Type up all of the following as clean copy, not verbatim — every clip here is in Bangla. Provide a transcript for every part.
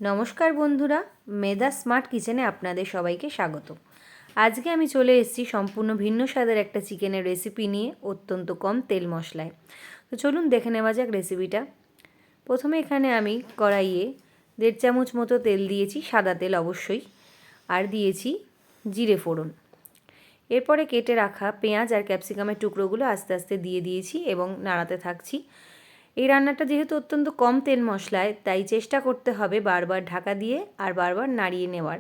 নমস্কার বন্ধুরা, মেধা স্মার্ট কিচেনে আপনাদের সবাইকে স্বাগত। আজকে আমি চলে এসেছি সম্পূর্ণ ভিন্ন স্বাদের একটা চিকেনের রেসিপি নিয়ে, অত্যন্ত কম তেল মশলায়। তো চলুন দেখে নেওয়া যাক রেসিপিটা। প্রথমে এখানে আমি কড়াইয়ে 1.5 চামচ মতো তেল দিয়েছি, সাদা তেল অবশ্যই, আর দিয়েছি জিরে ফোড়ন। এরপরে কেটে রাখা পেঁয়াজ আর ক্যাপসিকামের টুকরোগুলো আস্তে আস্তে দিয়ে দিয়েছি এবং নাড়াতে থাকছি। এই রান্নাটা যেহেতু অত্যন্ত কম তেল মশলায়, তাই চেষ্টা করতে হবে বারবার ঢাকা দিয়ে আর বারবার নাড়িয়ে নেওয়ার।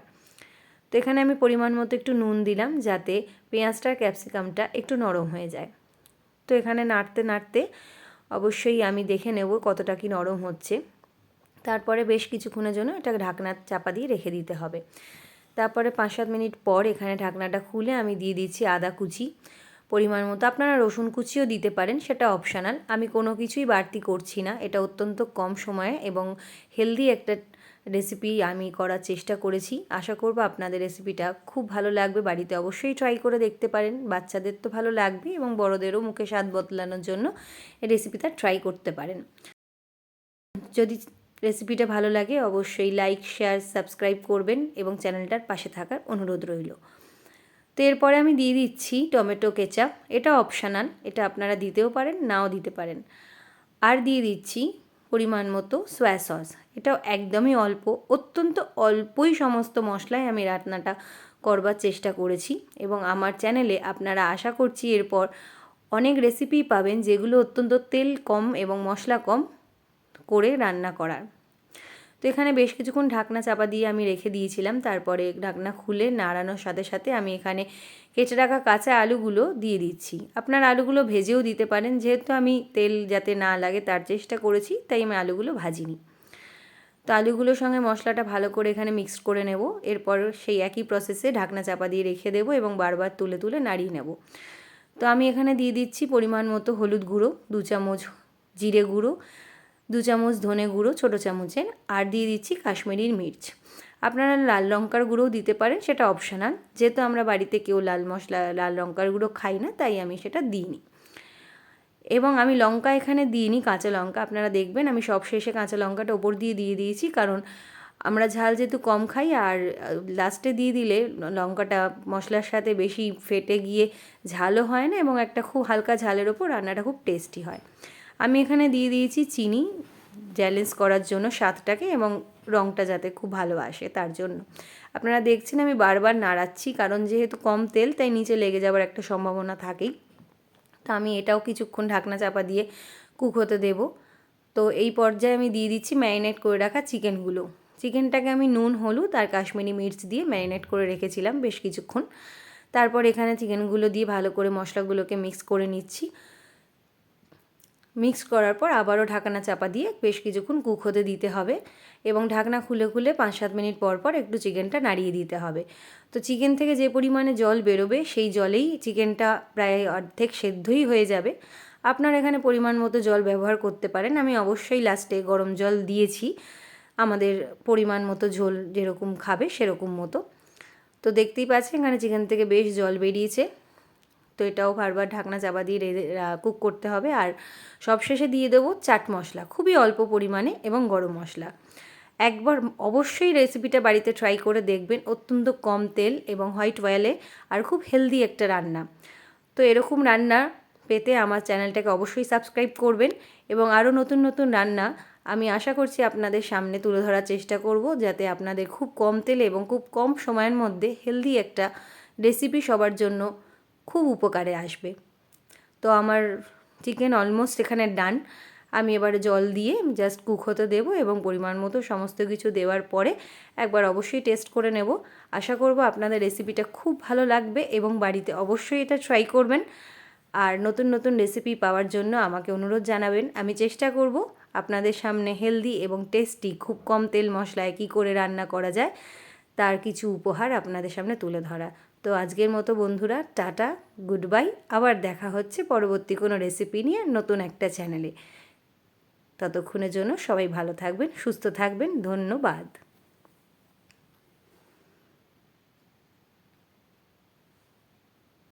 তো এখানে আমি পরিমাণ মতো একটু নুন দিলাম, যাতে পেঁয়াজটার ক্যাপসিকামটা একটু নরম হয়ে যায়। তো এখানে নাড়তে নাড়তে অবশ্যই আমি দেখে নেব কতটা কি নরম হচ্ছে। তারপরে বেশ কিছুক্ষণের জন্য এটা ঢাকনা চাপা দিয়ে রেখে দিতে হবে। তারপরে 5-7 মিনিট পর এখানে ঢাকনাটা খুলে আমি দিয়ে দিচ্ছি আদা কুচি পরিমাণ মতো। আপনারা রসুন কুচিও দিতে পারেন, সেটা অপশনাল। আমি কোনো কিছুই বাড়তি করছি না। এটা অত্যন্ত কম সময়ে এবং হেলদি একটা রেসিপি আমি করার চেষ্টা করেছি। আশা করব আপনাদের রেসিপিটা খুব ভালো লাগবে। বাড়িতে অবশ্যই ট্রাই করে দেখতে পারেন। বাচ্চাদের তো ভালো লাগবে এবং বড়দেরও মুখে স্বাদ বদলানোর জন্য এই রেসিপিটা ট্রাই করতে পারেন। যদি রেসিপিটা ভালো লাগে অবশ্যই লাইক, শেয়ার, সাবস্ক্রাইব করবেন এবং চ্যানেলটার পাশে থাকার অনুরোধ রইল। তো এরপরে আমি দিয়ে দিচ্ছি টমেটো কেচাপ। এটা অপশনাল, এটা আপনারা দিতেও পারেন, নাও দিতে পারেন। আর দিয়ে দিচ্ছি পরিমাণ মতো সয়া সস। এটাও একদমই অল্প, অত্যন্ত অল্পই সমস্ত মশলায় আমি রান্নাটা করবার চেষ্টা করেছি এবং আমার চ্যানেলে আপনারা আশা করছি এরপর অনেক রেসিপি পাবেন যেগুলো অত্যন্ত তেল কম এবং মশলা কম করে রান্না করার। তো এখানে বেশ কিছুক্ষণ ঢাকনা চাপা দিয়ে আমি রেখে দিয়েছিলাম। তারপরে ঢাকনা খুলে নাড়ানোর সাথে সাথে আমি এখানে কেটে রাখা কাঁচা আলুগুলো দিয়ে দিচ্ছি। আপনার আলুগুলো ভেজেও দিতে পারেন, যেহেতু আমি তেল যাতে না লাগে তার চেষ্টা করেছি, তাই আমি আলুগুলো ভাজিনি। তো আলুগুলোর সঙ্গে মশলাটা ভালো করে এখানে মিক্সড করে নেব। এরপর সেই একই প্রসেসে ঢাকনা চাপা দিয়ে রেখে দেবো এবং বারবার তুলে তুলে নাড়িয়ে নেব। তো আমি এখানে দিয়ে দিচ্ছি পরিমাণ মতো হলুদ গুঁড়ো, 2 চামচ জিরে গুঁড়ো, 2 চামচ ধনে গুঁড়ো ছোটো চামচের, আর দিয়ে দিচ্ছি কাশ্মীরি মির্চ। আপনারা লাল লঙ্কার গুঁড়োও দিতে পারেন, সেটা অপশনাল। যেহেতু আমরা বাড়িতে কেউ লাল লঙ্কার গুঁড়ো খাই না, তাই আমি সেটা দিইনি। এবং আমি লঙ্কা এখানে দিইনি, কাঁচা লঙ্কা। আপনারা দেখবেন আমি সব শেষে কাঁচা লঙ্কাটা ওপর দিয়ে দিয়েছি, কারণ আমরা ঝাল যেহেতু কম খাই, আর লাস্টে দিয়ে দিলে লঙ্কাটা মশলার সাথে বেশি ফেটে গিয়ে ঝালও হয় না এবং একটা খুব হালকা ঝালের ওপর রান্নাটা খুব টেস্টি হয়। আমি এখানে দিয়ে দিয়েছি চিনি, ব্যালেন্স করার জন্য স্বাদটাকে এবং রঙটা যাতে খুব ভালো আসে তার জন্য। আপনারা দেখছেন আমি বারবার নাড়াচ্ছি, কারণ যেহেতু কম তেল তাই নিচে লেগে যাওয়ার একটা সম্ভাবনা থাকেই। তো আমি এটাও কিছুক্ষণ ঢাকনা চাপা দিয়ে কুক হতে দেব। তো এই পর্যায়ে আমি দিয়ে দিচ্ছি ম্যারিনেট করে রাখা চিকেনগুলো। চিকেনটাকে আমি নুন, হলুদ আর কাশ্মীরি মির্চ দিয়ে ম্যারিনেট করে রেখেছিলাম বেশ কিছুক্ষণ। তারপর এখানে চিকেনগুলো দিয়ে ভালো করে মশলাগুলোকে মিক্স করে নিচ্ছি। মিক্স করার পর আবারও ঢাকনা চাপা দিয়ে বেশ কিছুক্ষণ কুক হতে দিতে হবে এবং ঢাকনা খুলে খুলে 5-7 মিনিট পর পর একটু চিকেনটা নাড়িয়ে দিতে হবে। তো চিকেন থেকে যে পরিমাণে জল বেরোবে সেই জলেই চিকেনটা প্রায় অর্ধেক সেদ্ধই হয়ে যাবে। আপনারা এখানে পরিমাণ মতো জল ব্যবহার করতে পারেন। আমি অবশ্যই লাস্টে গরম জল দিয়েছি, আমাদের পরিমাণ মতো ঝোল যেরকম খাবে সেরকম মতো। তো দেখতেই পাচ্ছেন এখানে চিকেন থেকে বেশ জল বেরিয়েছে। তো এটাও বারবার ঢাকনা চাপা দিয়ে কুক করতে হবে। আর সবশেষে দিয়ে দেবো চাট মশলা, খুবই অল্প পরিমাণে, এবং গরম মশলা। একবার অবশ্যই রেসিপিটা বাড়িতে ট্রাই করে দেখবেন। অত্যন্ত কম তেল এবং হোয়াইট অয়েলে আর খুব হেলদি একটা রান্না। তো এরকম রান্না পেতে আমার চ্যানেলটাকে অবশ্যই সাবস্ক্রাইব করবেন এবং আরও নতুন নতুন রান্না আমি আশা করছি আপনাদের সামনে তুলে ধরার চেষ্টা করব, যাতে আপনাদের খুব কম তেলে এবং খুব কম সময়ের মধ্যে হেলদি একটা রেসিপি সবার জন্য খুব উপকারে আসবে। তো আমার চিকেন অলমোস্ট এখানে ডান। আমি এবারে জল দিয়ে জাস্ট কুক হতে দেবো এবং পরিমাণ মতো সমস্ত কিছু দেওয়ার পরে একবার অবশ্যই টেস্ট করে নেব। আশা করব আপনাদের রেসিপিটা খুব ভালো লাগবে এবং বাড়িতে অবশ্যই এটা ট্রাই করবেন। আর নতুন নতুন রেসিপি পাওয়ার জন্য আমাকে অনুরোধ জানাবেন। আমি চেষ্টা করব আপনাদের সামনে হেলদি এবং টেস্টি, খুব কম তেল মশলায় কী করে রান্না করা যায় তার কিছু উপহার আপনাদের সামনে তুলে ধরা। তো আজকের মতো বন্ধুরা টাটা, গুড বাই। আবার দেখা হচ্ছে পরবর্তী কোনো রেসিপি নিয়ে নতুন একটা চ্যানেলে। ততক্ষণের জন্য সবাই ভালো থাকবেন, সুস্থ থাকবেন। ধন্যবাদ।